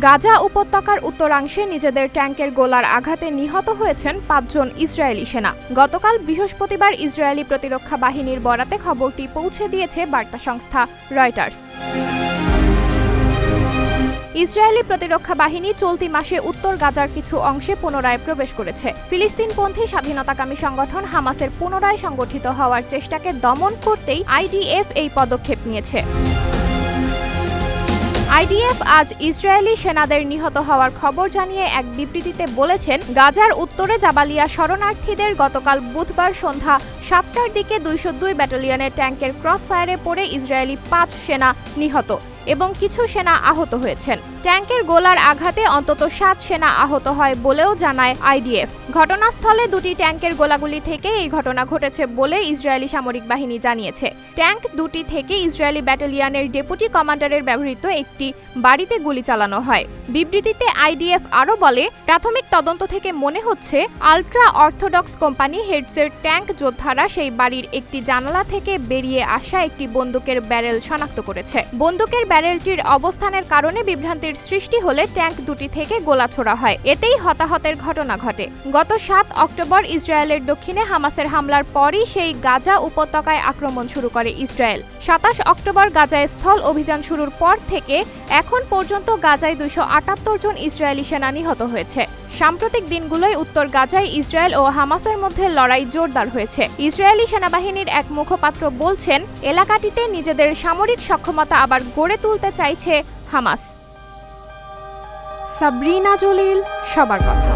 গাজা উপত্যকার উত্তরাংশে নিজেদের ট্যাঙ্কের গোলার আঘাতে নিহত হয়েছেন ৫ জন ইসরায়েলি সেনা। গতকাল বৃহস্পতিবার ইসরায়েলি প্রতিরক্ষা বাহিনীর বরাতে খবরটি পৌঁছে দিয়েছে বার্তা সংস্থা রয়টার্স। ইসরায়েলি প্রতিরক্ষা বাহিনী চলতি মাসে উত্তর গাজার কিছু অংশে পুনরায় প্রবেশ করেছে। ফিলিস্তিনপন্থী স্বাধীনতাকামী সংগঠন হামাসের পুনরায় সংগঠিত হওয়ার চেষ্টাকে দমন করতেই আইডিএফ এই পদক্ষেপ নিয়েছে। আইডিএফ আজ ইসরায়েলি সেনাদের নিহত হওয়ার খবর জানিয়ে এক বিবৃতিতে বলেছেন, গাজার উত্তরে জাবালিয়া শরণার্থীদের গতকাল বুধবার সন্ধ্যা ৭টার দিকে ২০২ ব্যাটালিয়নের ট্যাঙ্কের ক্রসফায়ারে পড়ে ইসরায়েলি ৫ সেনা নিহত এবং কিছু সেনা আহত হয়েছেন। ট্যাঙ্কের গোলার আঘাতে অন্তত ৭ সেনা আহত হয় বলেও জানায় আইডিএফ। ঘটনাস্থলে দুটি ট্যাঙ্কের গোলাগুলি থেকে এই ঘটনা ঘটেছে বলে ইসরায়েলি সামরিক বাহিনী জানিয়েছে। ট্যাঙ্ক দুটি থেকে ইসরায়েলি ব্যাটালিয়নের ডেপুটি কমান্ডারের ব্যবহৃত একটি বাড়িতে গুলি চালানো হয়। বিবৃতিতে আইডিএফ আরও বলে, প্রাথমিক তদন্ত থেকে মনে হচ্ছে আল্ট্রা অর্থোডক্স কোম্পানি হেডসের ট্যাঙ্ক যোদ্ধারা সেই বাড়ির একটি জানালা থেকে বেরিয়ে আসা একটি বন্দুকের ব্যারেল শনাক্ত করেছে। বন্দুকের ব্যারেলটির অবস্থানের কারণে বিভ্রান্তির সৃষ্টি হলে ট্যাঙ্ক দুটি থেকে গোলা ছোড়া হয়। এতেই হতাহতের ঘটনা ঘটে। গত ৭ অক্টোবর ইসরায়েলের দক্ষিণে হামাসের হামলার পরই সেই গাজা উপত্যকায় আক্রমণ শুরু করে ইসরায়েল। ২৭ অক্টোবর গাজায় স্থল অভিযান শুরুর পর থেকে এখন পর্যন্ত গাজায় ২৭৮ জন ইসরায়েলি সেনা নিহত হয়েছে। সাম্প্রতিক দিনগুলোয় উত্তর গাজায় ইসরায়েল ও হামাসের মধ্যে লড়াই জোরদার হয়েছে। ইসরায়েলি সেনাবাহিনীর এক মুখপাত্র বলছেন, এলাকাটিতে নিজেদের সামরিক সক্ষমতা আবার গড়ে তুলতে চাইছে হামাস। সাবরিনা জলিল, সবার কথা।